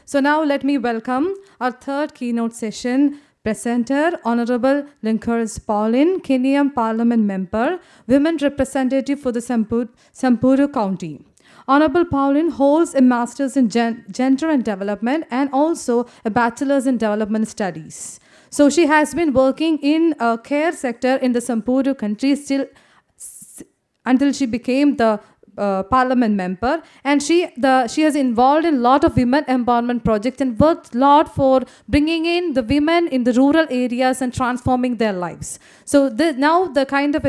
So now let me welcome our third keynote session presenter, Honorable Lenguris Pauline, Kenyan Parliament Member, Women Representative for the Samburu County. Honorable Pauline holds a Master's in Gender and Development and also a Bachelor's in Development Studies. So she has been working in a care sector in the Samburu country until she became the parliament member, and she has involved in a lot of women empowerment projects and worked a lot for bringing in the women in the rural areas and transforming their lives. So now the kind of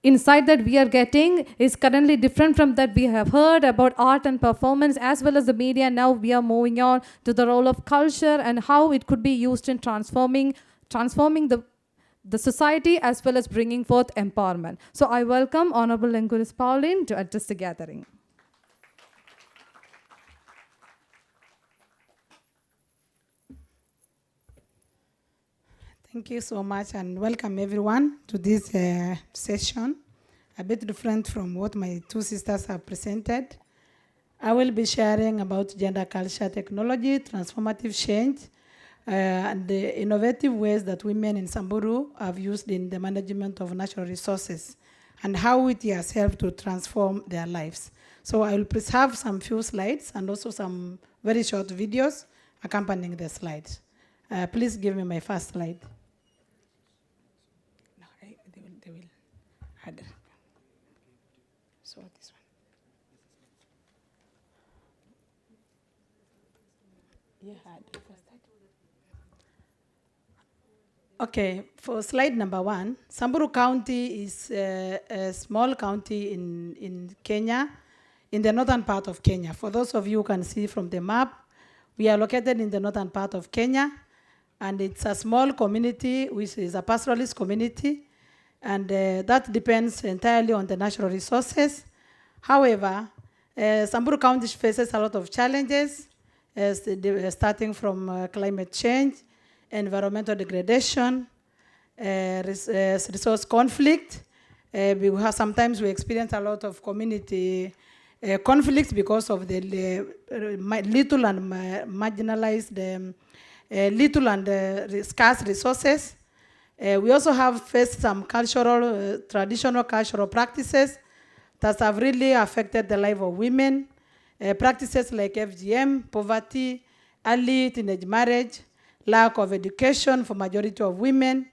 insight that we are getting is currently different from that we have heard about art and performance as well as the media. Now we are moving on to the role of culture and how it could be used in transforming the society as well as bringing forth empowerment. So I welcome Honorable Lenguris Pauline to address the gathering. Thank you so much and welcome everyone to this session, a bit different from what my two sisters have presented. I will be sharing about gender culture technology, transformative change, and the innovative ways that women in Samburu have used in the management of natural resources and how it has helped to transform their lives. So I will have some few slides and also some very short videos accompanying the slides. Please give me my first slide. No, they will add. So this one. Yeah, add first. Okay, for slide number 1, Samburu County is a small county in Kenya, in the northern part of Kenya. For those of you who can see from the map, we are located in the northern part of Kenya, and it's a small community, which is a pastoralist community, and that depends entirely on the natural resources. However, Samburu County faces a lot of challenges, starting from climate change, environmental degradation, resource conflict. Sometimes we experience a lot of community conflicts because of the little and marginalized, little and scarce resources. We also have faced some traditional cultural practices that have really affected the life of women. Practices like FGM, poverty, early teenage marriage, lack of education for majority of women,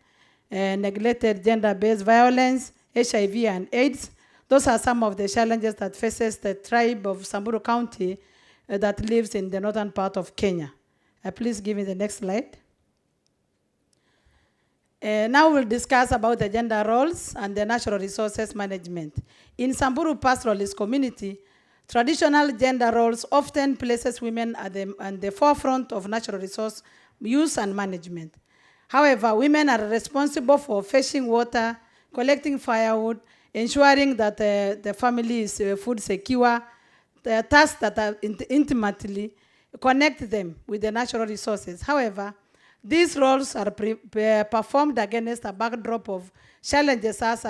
neglected gender-based violence, HIV and AIDS. Those are some of the challenges that faces the tribe of Samburu County that lives in the northern part of Kenya. Please give me the next slide. Now we'll discuss about the gender roles and the natural resources management. In Samburu pastoralist community, traditional gender roles often places women at the forefront of natural resource use and management. However, women are responsible for fetching water, collecting firewood, ensuring that the family is food secure, the tasks that are intimately connect them with the natural resources. However, these roles are performed against a backdrop of challenges such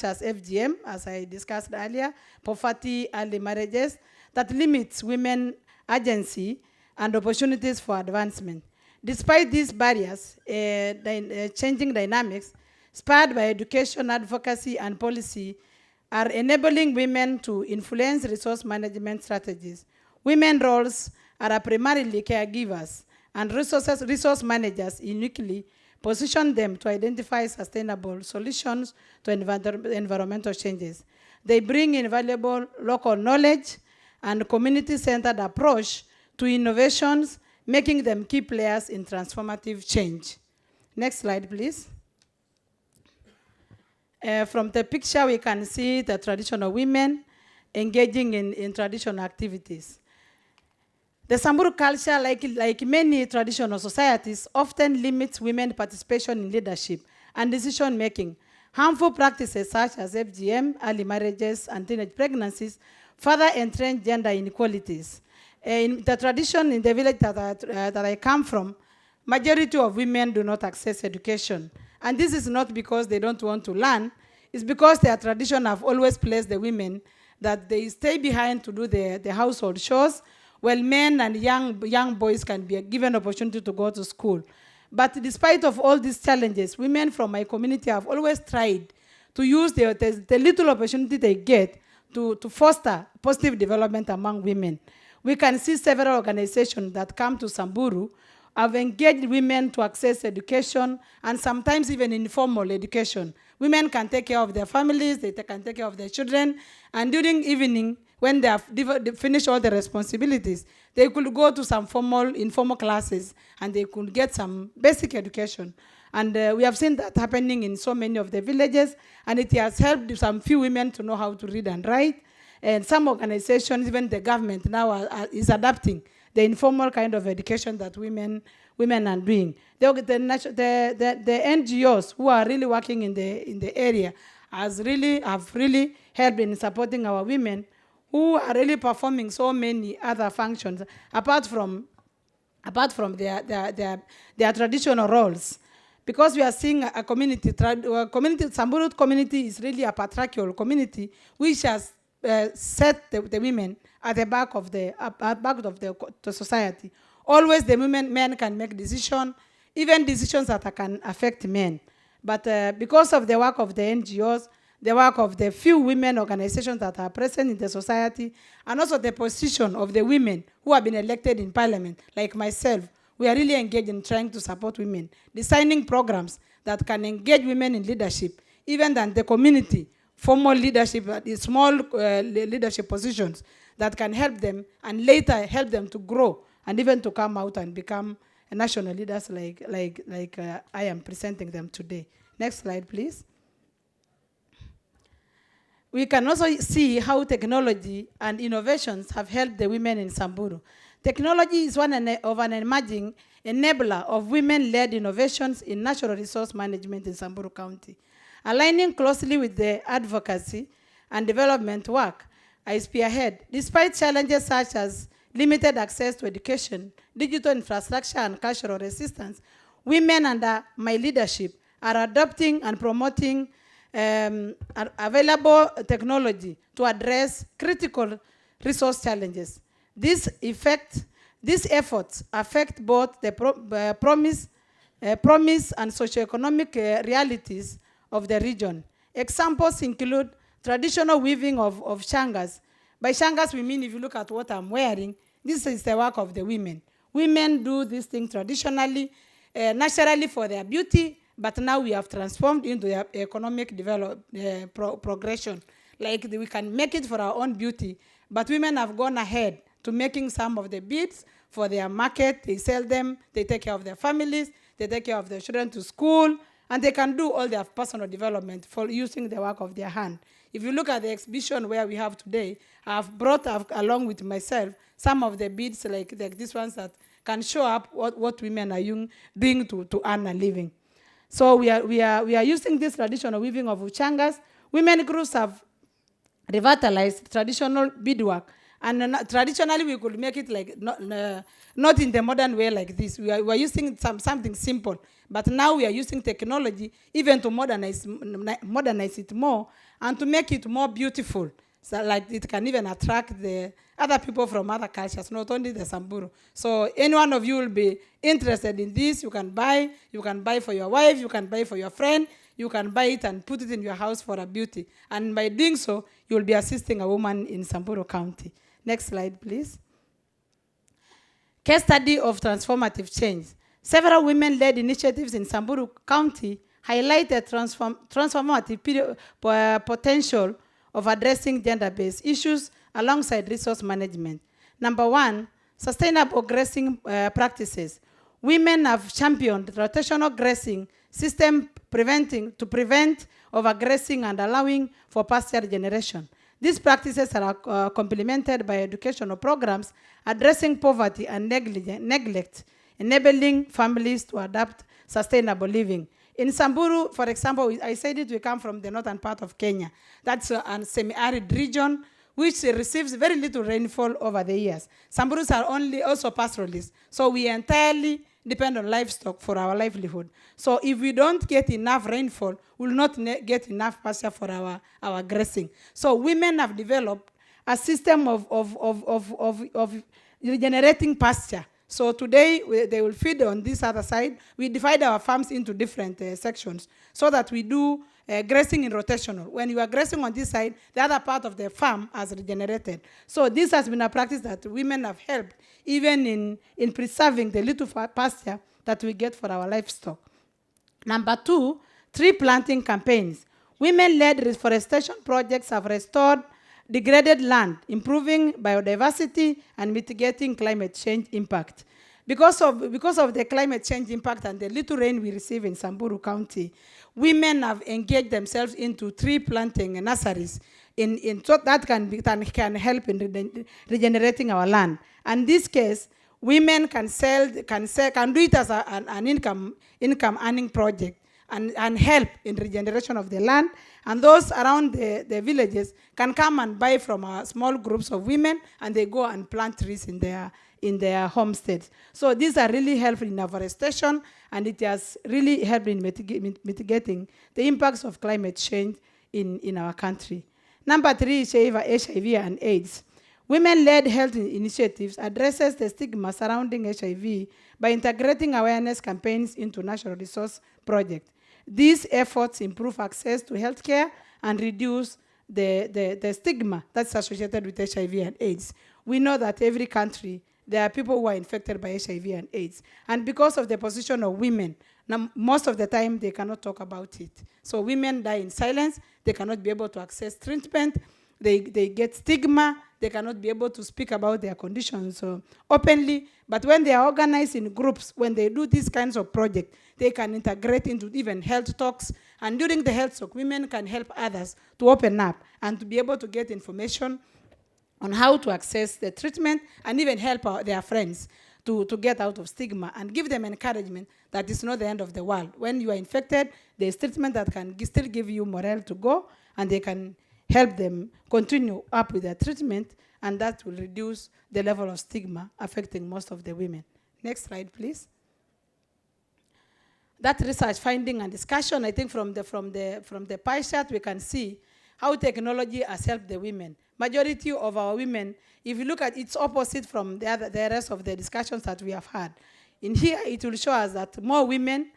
as FGM, as I discussed earlier, poverty, early marriages, that limits women's agency and opportunities for advancement. Despite these barriers, changing dynamics, spurred by education, advocacy, and policy, are enabling women to influence resource management strategies. Women's roles are primarily caregivers, and resource managers uniquely position them to identify sustainable solutions to environmental changes. They bring invaluable local knowledge and community-centered approach to innovations, making them key players in transformative change. Next slide, please. From the picture, we can see the traditional women engaging in traditional activities. The Samburu culture, like many traditional societies, often limits women's participation in leadership and decision-making. Harmful practices such as FGM, early marriages, and teenage pregnancies further entrench gender inequalities. In the tradition in the village that I come from, majority of women do not access education. And this is not because they don't want to learn, it's because their tradition have always placed the women that they stay behind to do the household chores, while men and young boys can be given opportunity to go to school. But despite of all these challenges, women from my community have always tried to use the little opportunity they get to foster positive development among women. We can see several organizations that come to Samburu have engaged women to access education and sometimes even informal education. Women can take care of their families, they can take care of their children, and during evening, when they have finished all the responsibilities, they could go to some informal classes and they could get some basic education. And we have seen that happening in so many of the villages, and it has helped some few women to know how to read and write. And some organizations, even the government now is adapting the informal kind of education that women are doing. The NGOs who are really working in the area have really helped in supporting our women who are really performing so many other functions apart from their traditional roles. Because we are seeing a community, Samburu community is really a patriarchal community which has set the women at the back of the society. Always the men can make decisions, even decisions that can affect men. But because of the work of the NGOs, the work of the few women organizations that are present in the society, and also the position of the women who have been elected in parliament, like myself, we are really engaged in trying to support women, designing programs that can engage women in leadership, even than the community, formal leadership, small leadership positions that can help them and later help them to grow and even to come out and become national leaders like I am presenting them today. Next slide, please. We can also see how technology and innovations have helped the women in Samburu. Technology is one of an emerging enabler of women-led innovations in natural resource management in Samburu County. Aligning closely with the advocacy and development work I spearhead, despite challenges such as limited access to education, digital infrastructure, and cultural resistance, women under my leadership are adopting and promoting available technology to address critical resource challenges. These efforts affect both the promise and socioeconomic realities of the region. Examples include traditional weaving of shangas. By shangas, we mean, if you look at what I'm wearing, this is the work of the women. Women do this thing traditionally, naturally for their beauty, but now we have transformed into the economic progression. Like we can make it for our own beauty, but women have gone ahead to making some of the beads for their market. They sell them, they take care of their families, they take care of their children to school, and they can do all their personal development for using the work of their hand. If you look at the exhibition where we have today, I've brought along with myself some of the beads like these ones that can show up what women are doing to earn a living. So we are using this traditional weaving of uchangas. Women groups have revitalized traditional beadwork. And traditionally, we could make it like not in the modern way like this. We are using something simple, but now we are using technology even to modernize it more and to make it more beautiful. So like it can even attract the other people from other cultures, not only the Samburu. So any one of you will be interested in this. You can buy for your wife, you can buy for your friend, you can buy it and put it in your house for a beauty. And by doing so, you will be assisting a woman in Samburu County. Next slide, please. Case study of transformative change. Several women-led initiatives in Samburu County highlight the transformative potential of addressing gender-based issues alongside resource management. Number one, sustainable grazing practices. Women have championed rotational grazing system to prevent overgrazing and allowing for pasture generation. These practices are complemented by educational programs addressing poverty and neglect, enabling families to adopt sustainable living. In Samburu, for example, I said it, we come from the northern part of Kenya. That's a semi-arid region which receives very little rainfall over the years. Samburus are also pastoralists, so we entirely depend on livestock for our livelihood. So if we don't get enough rainfall, we will not get enough pasture for our grazing. So women have developed a system of regenerating pasture. So today they will feed on this other side. We divide our farms into different sections so that we do grazing in rotational. When you are grazing on this side, the other part of the farm has regenerated. So this has been a practice that women have helped even in preserving the little pasture that we get for our livestock. Number 2, tree planting campaigns. Women-led reforestation projects have restored degraded land, improving biodiversity and mitigating climate change impact. Because of the climate change impact and the little rain we receive in Samburu County, women have engaged themselves into tree planting nurseries so that can help in regenerating our land. And in this case, women can do it as an income earning project and help in regeneration of the land. And those around the villages can come and buy from small groups of women, and they go and plant trees in their homesteads. So these are really helpful in afforestation, and it has really helped in mitigating the impacts of climate change in our country. Number 3 is HIV and AIDS. Women-led health initiatives addresses the stigma surrounding HIV by integrating awareness campaigns into natural resource projects. These efforts improve access to healthcare and reduce the stigma that's associated with HIV and AIDS. We know that every country, there are people who are infected by HIV and AIDS. And because of the position of women, now, most of the time they cannot talk about it. So women die in silence. They cannot be able to access treatment. They get stigma. They cannot be able to speak about their conditions openly. But when they are organized in groups, when they do these kinds of projects, they can integrate into even health talks. And during the health talk, women can help others to open up and to be able to get information on how to access the treatment and even help their friends to get out of stigma and give them encouragement that it's not the end of the world. When you are infected, there's treatment that can still give you morale to go, and they can help them continue up with their treatment, and that will reduce the level of stigma affecting most of the women. Next slide, please. That research finding and discussion, I think from the pie chart, we can see how technology has helped the women. Majority of our women, if you look at its opposite from the rest of the discussions that we have had. In here, it will show us that more women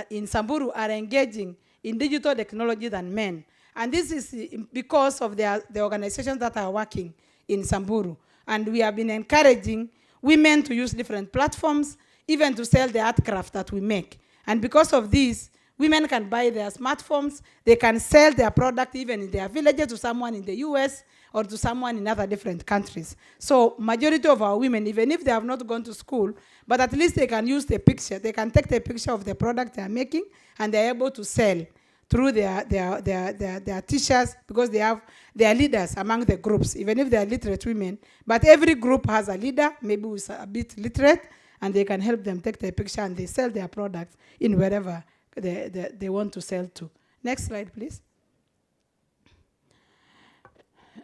in Samburu are engaging in digital technology than men. And this is because of the organizations that are working in Samburu. And we have been encouraging women to use different platforms, even to sell the art craft that we make. And because of this, women can buy their smartphones. They can sell their product even in their villages to someone in the US or to someone in other different countries. So majority of our women, even if they have not gone to school, but at least they can use the picture. They can take the picture of the product they are making, and they're able to sell through their teachers, because they are leaders among the groups, even if they are literate women. But every group has a leader, maybe who's a bit literate, and they can help them take their picture, and they sell their products in wherever they want to sell to. Next slide, please.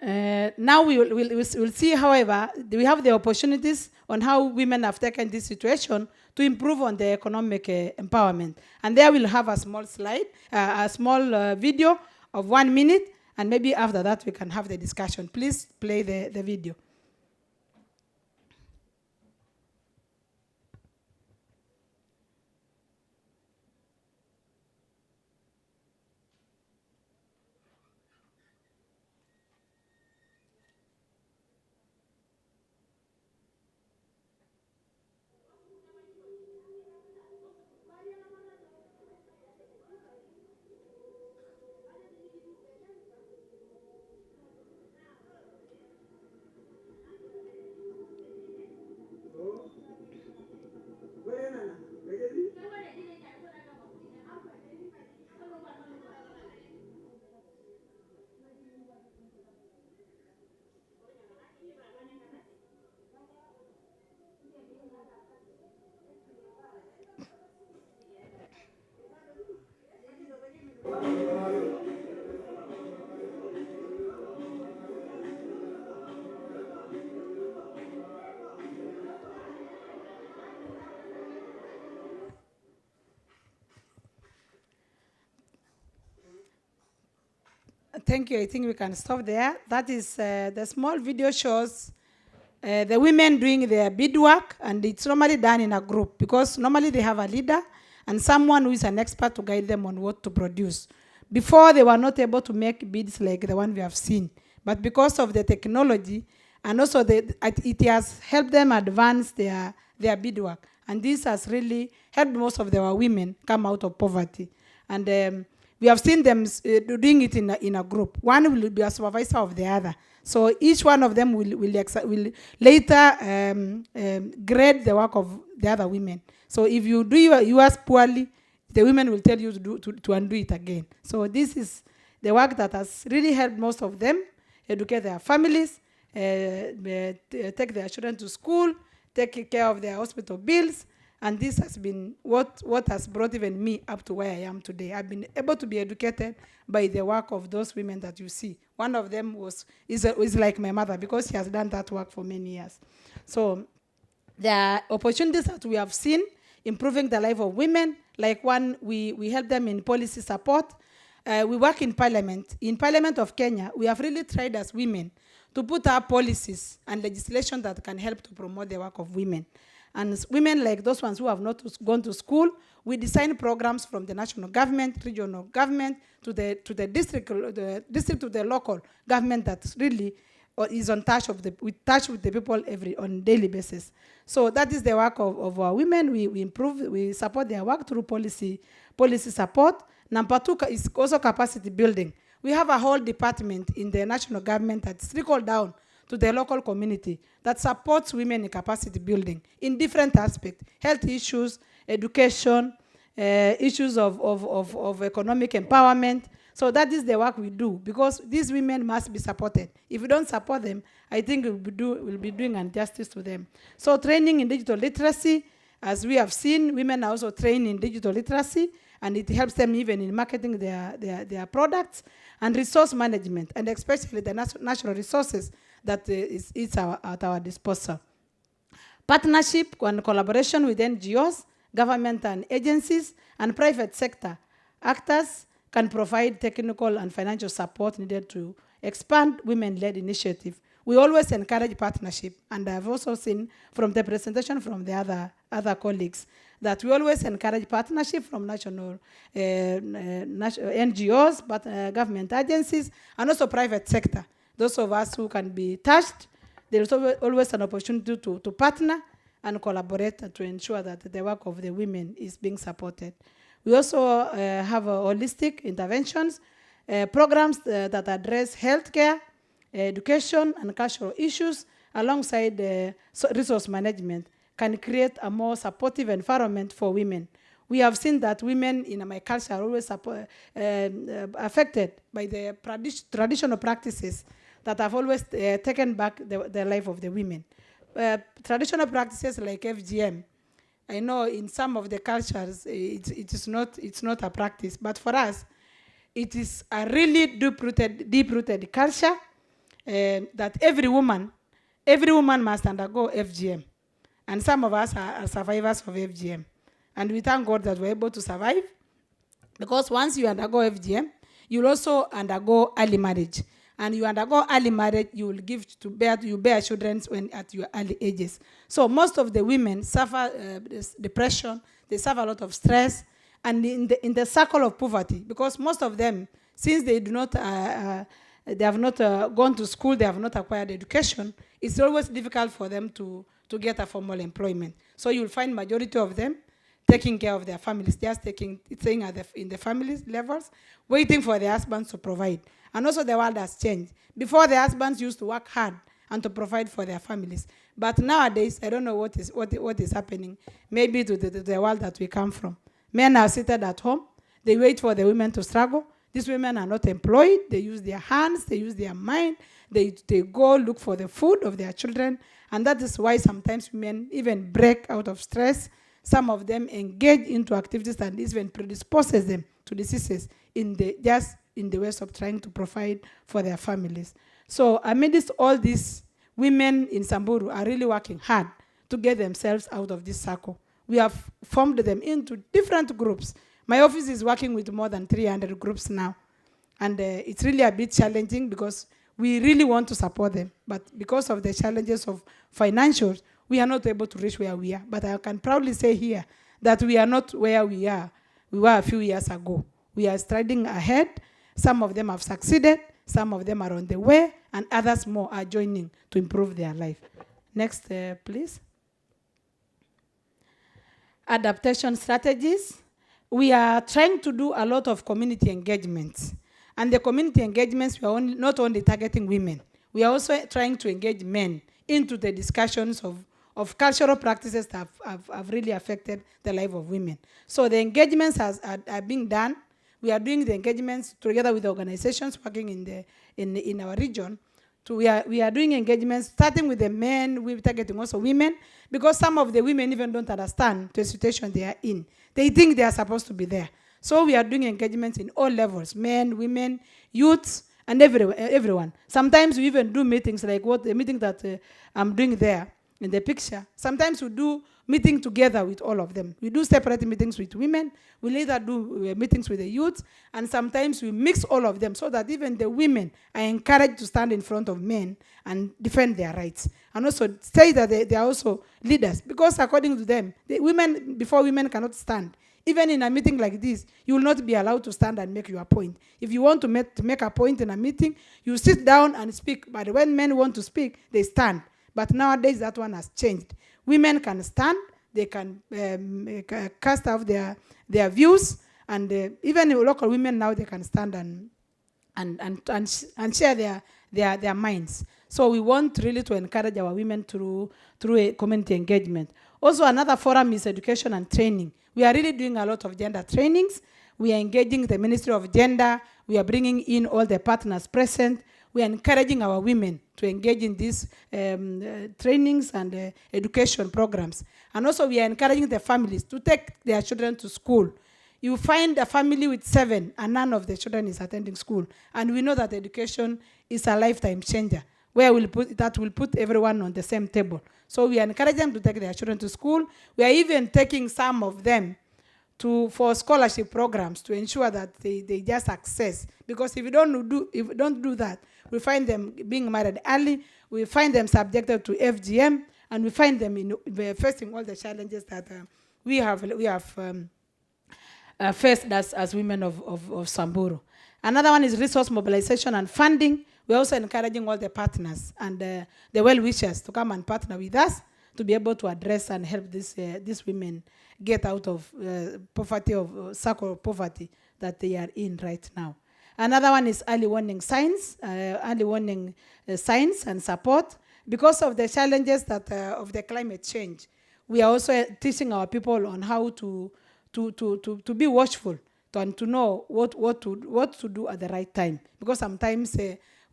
Now we'll see, however, we have the opportunities on how women have taken this situation to improve on the economic empowerment. And there we'll have a small slide, a small video of 1 minute, and maybe after that we can have the discussion. Please play the video. Thank you. I think we can stop there. That is, the small video shows the women doing their beadwork, and it's normally done in a group because normally they have a leader and someone who is an expert to guide them on what to produce. Before, they were not able to make beads like the one we have seen, but because of the technology and also it has helped them advance their beadwork, and this has really helped most of our women come out of poverty. And we have seen them doing it in a group. One will be a supervisor of the other. So each one of them will later grade the work of the other women. So if you do yours poorly, the women will tell you to undo it again. So this is the work that has really helped most of them educate their families, take their children to school, take care of their hospital bills, and this has been what has brought even me up to where I am today. I've been able to be educated by the work of those women that you see. One of them is like my mother because she has done that work for many years. So there are opportunities that we have seen improving the life of women. Like one, we help them in policy support. We work in Parliament. In Parliament of Kenya, we have really tried as women to put our policies and legislation that can help to promote the work of women. And women like those ones who have not gone to school, we design programs from the national government, regional government, to the district, to the local government that really is on touch with the people on daily basis. So that is the work of our women. We improve, we support their work through policy support. Number two is also capacity building. We have a whole department in the national government that's trickled down to the local community that supports women in capacity building in different aspects: health issues, education, issues of economic empowerment. So that is the work we do because these women must be supported. If we don't support them, I think we'll be doing injustice to them. So training in digital literacy, as we have seen, women are also trained in digital literacy, and it helps them even in marketing their products, and resource management, and especially the natural resources that is at our disposal. Partnership and collaboration with NGOs, government and agencies, and private sector actors can provide technical and financial support needed to expand women-led initiative. We always encourage partnership, and I've also seen from the presentation from the other colleagues that we always encourage partnership from national NGOs, but government agencies, and also private sector. Those of us who can be touched, there is always an opportunity to partner and collaborate to ensure that the work of the women is being supported. We also have holistic interventions, programs that address healthcare, education, and cultural issues, alongside resource management, can create a more supportive environment for women. We have seen that women in my culture are always affected by the traditional practices that have always taken back the life of the women. Traditional practices like FGM, I know in some of the cultures it's not a practice, but for us, it is a really deep-rooted culture that every woman must undergo FGM. And some of us are survivors of FGM. And we thank God that we're able to survive, because once you undergo FGM, you'll also undergo early marriage. And you undergo early marriage, you will bear children at your early ages. So most of the women suffer depression, they suffer a lot of stress, and in the circle of poverty, because most of them, since they have not gone to school, they have not acquired education, it's always difficult for them to get a formal employment. So you'll find majority of them taking care of their families, just staying in the family levels, waiting for their husbands to provide. And also the world has changed. Before, the husbands used to work hard and to provide for their families. But nowadays, I don't know what is happening, maybe to the world that we come from. Men are seated at home. They wait for the women to struggle. These women are not employed. They use their hands. They use their mind. They go look for the food of their children. And that is why sometimes women even break out of stress. Some of them engage into activities that even predisposes them to diseases in the ways of trying to provide for their families. So amidst all this, women in Samburu are really working hard to get themselves out of this circle. We have formed them into different groups. My office is working with more than 300 groups now. And it's really a bit challenging because We really want to support them, but because of the challenges of financials, we are not able to reach where we are. But I can proudly say here that we are not where we were a few years ago. We are striding ahead. Some of them have succeeded, some of them are on the way, and others more are joining to improve their life. Next, please. Adaptation strategies. We are trying to do a lot of community engagements. And the community engagements, we are not only targeting women, we are also trying to engage men into the discussions of cultural practices that have really affected the life of women. So the engagements are being done. We are doing the engagements together with organizations working in our region. We are doing engagements starting with the men, we're targeting also women, because some of the women even don't understand the situation they are in. They think they are supposed to be there. So we are doing engagements in all levels, men, women, youths, and everyone. Sometimes we even do meetings like the meeting that I'm doing there in the picture. Sometimes we do meeting together with all of them. We do separate meetings with women. We later do meetings with the youth. And sometimes we mix all of them so that even the women are encouraged to stand in front of men and defend their rights. And also say that they are also leaders. Because according to them, before women cannot stand. Even in a meeting like this, you will not be allowed to stand and make your point. If you want to make a point in a meeting, you sit down and speak. But when men want to speak, they stand. But nowadays, that one has changed. Women can stand, they can cast out their views, and even local women now, they can stand and share their minds. So we want really to encourage our women through a community engagement. Also, another forum is education and training. We are really doing a lot of gender trainings. We are engaging the Ministry of Gender. We are bringing in all the partners present. We are encouraging our women to engage in these trainings and education programs. And also we are encouraging the families to take their children to school. You find a family with 7 and none of the children is attending school. And we know that education is a lifetime changer, where that will put everyone on the same table. So we encourage them to take their children to school. We are even taking some of them for scholarship programs to ensure that they just access. Because if you don't do that, we find them being married early, we find them subjected to FGM, and we find them facing all the challenges that we have faced as women of Samburu. Another one is resource mobilization and funding. We're also encouraging all the partners and the well-wishers to come and partner with us to be able to address and help these women get out of circle of poverty that they are in right now. Another one is early warning signs, signs and support. Because of the challenges that of the climate change, we are also teaching our people on how to be watchful and to know what to do at the right time. Because sometimes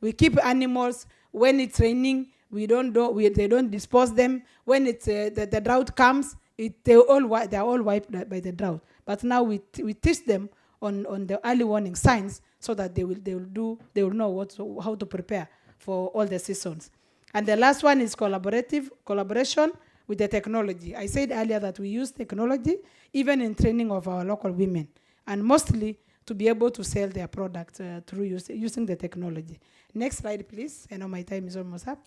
we keep animals when it's raining. They don't dispose them. When it's the drought comes, they are all wiped by the drought. But now we teach them on the early warning signs so that they will know how to prepare for all the seasons. And the last one is collaboration with the technology. I said earlier that we use technology even in training of our local women, and mostly to be able to sell their products through using the technology. Next slide, please. I know my time is almost up.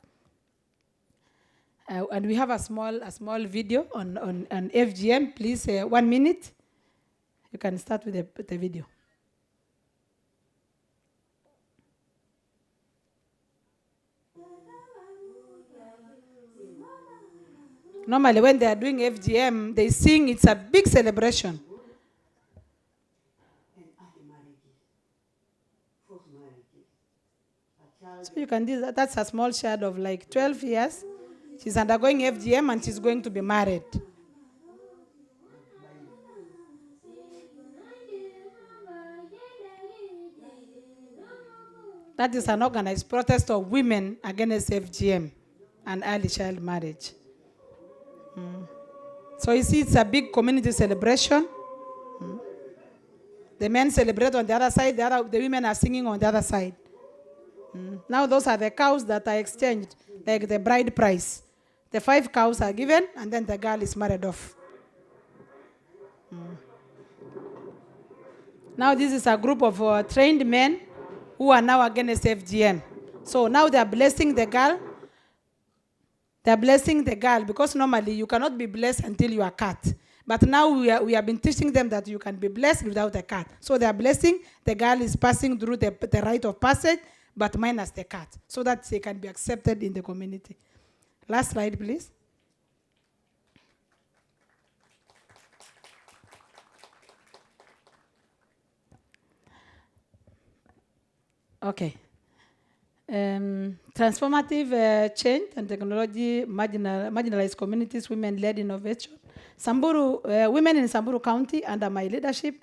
And we have a small video on FGM. Please, 1 minute. You can start with the video. Normally, when they are doing FGM, they sing, it's a big celebration. So you can do that. That's a small child of like 12 years. She's undergoing FGM and she's going to be married. That is an organized protest of women against FGM and early child marriage. So you see, it's a big community celebration. The men celebrate on the other side, the women are singing on the other side. Now those are the cows that are exchanged, like the bride price. The 5 cows are given, and then the girl is married off. Now this is a group of trained men who are now against FGM. So now they are blessing the girl. They are blessing the girl because normally you cannot be blessed until you are cut. But now we have been teaching them that you can be blessed without a cut. So they are blessing. The girl is passing through the rite of passage, but minus the cut, so that they can be accepted in the community. Last slide, please. Okay. Transformative change and technology, marginalized communities, women-led innovation. Women in Samburu County, under my leadership,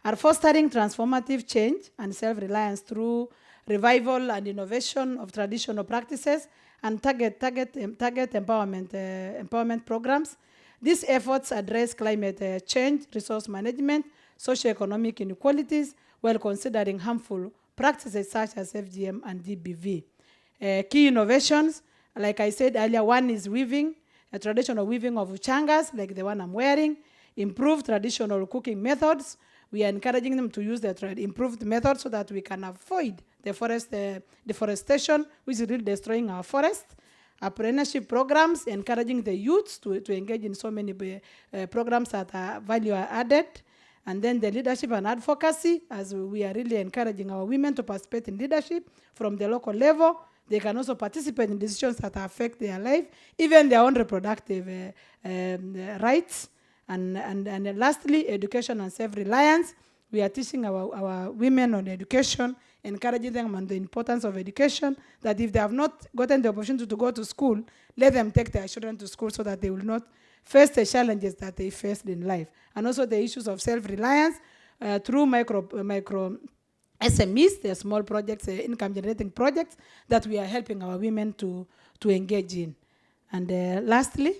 are fostering transformative change and self-reliance through revival and innovation of traditional practices and target empowerment programs. These efforts address climate change, resource management, socioeconomic inequalities, while considering harmful practices such as FGM and DBV. Key innovations, like I said earlier, one is weaving, a traditional weaving of changas, like the one I'm wearing, improve traditional cooking methods. We are encouraging them to use the improved methods so that we can avoid the forest deforestation, which is really destroying our forest. Apprenticeship programs, encouraging the youths to engage in so many programs that are value added. And then the leadership and advocacy, as we are really encouraging our women to participate in leadership from the local level. They can also participate in decisions that affect their life, even their own reproductive rights. And lastly, education and self-reliance. We are teaching our women on education, encouraging them on the importance of education, that if they have not gotten the opportunity to go to school, let them take their children to school so that they will not face the challenges that they faced in life. And also the issues of self-reliance through micro SMEs, the small projects, income-generating projects that we are helping our women to engage in. And lastly,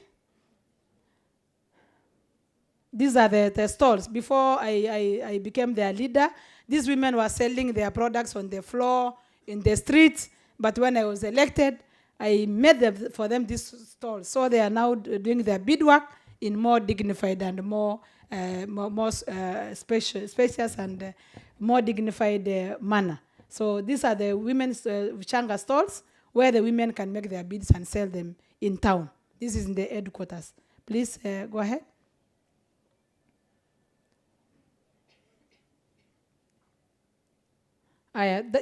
these are the stalls. Before I became their leader, these women were selling their products on the floor, in the streets. But when I was elected, I made for them these stalls. So they are now doing their beadwork in more dignified and more spacious and more dignified manner. So these are the women's changa stalls where the women can make their beads and sell them in town. This is in the headquarters. Please go ahead.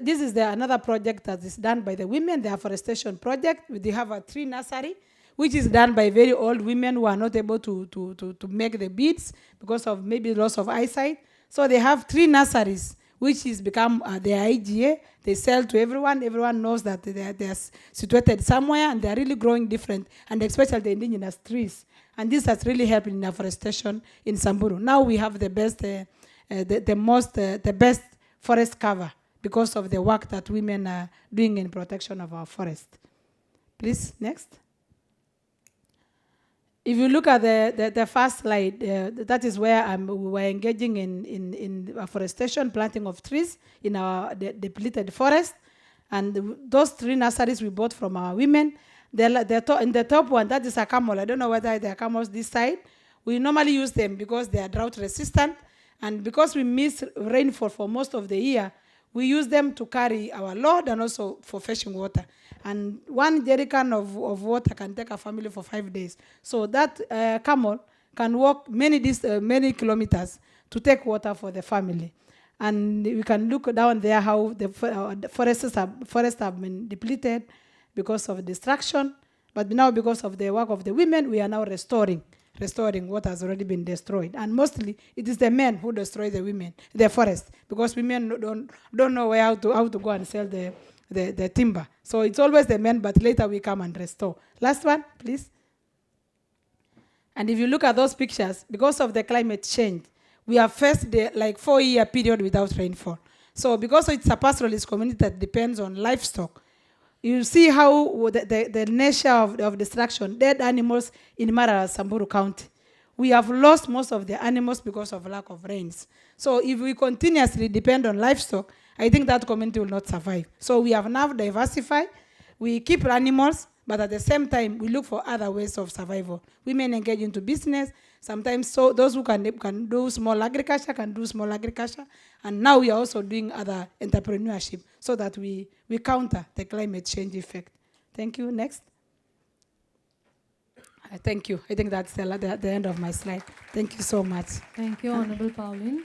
This is another project that is done by the women, the afforestation project. They have a tree nursery, which is done by very old women who are not able to make the beads because of maybe loss of eyesight. So they have tree nurseries, which is become their IGA. They sell to everyone. Everyone knows that they are situated somewhere, and they are really growing different, and especially the indigenous trees. And this has really helped in afforestation in Samburu. Now we have the best, the best forest cover, because of the work that women are doing in protection of our forest. Please, next. If you look at the first slide, that is where we're engaging in afforestation, planting of trees in our depleted forest. And those tree nurseries we bought from our women. In the top one, that is a camel. I don't know whether they are camels this side. We normally use them because they are drought resistant. And because we miss rainfall for most of the year, we use them to carry our load and also for fetching water. And one jerrycan of water can take a family for 5 days. So that camel can walk many kilometers to take water for the family. And we can look down there how the forests have been depleted because of destruction. But now because of the work of the women, we are now restoring what has already been destroyed. And mostly it is the men who destroy the forest, because women don't know how to go and sell the timber. So it's always the men, but later we come and restore. Last one, please. And if you look at those pictures, because of the climate change, we have faced the 4-year period without rainfall. So because it's a pastoralist community that depends on livestock, you see how the nature of destruction, dead animals in Mara, Samburu County. We have lost most of the animals because of lack of rains. So if we continuously depend on livestock, I think that community will not survive. So we have now diversified. We keep animals, but at the same time, we look for other ways of survival. Women engage into business. Sometimes so those who can do small agriculture can do small agriculture. And now we are also doing other entrepreneurship so that we counter the climate change effect. Thank you. Next. Thank you. I think that's the end of my slide. Thank you so much. Thank you, Honorable Pauline.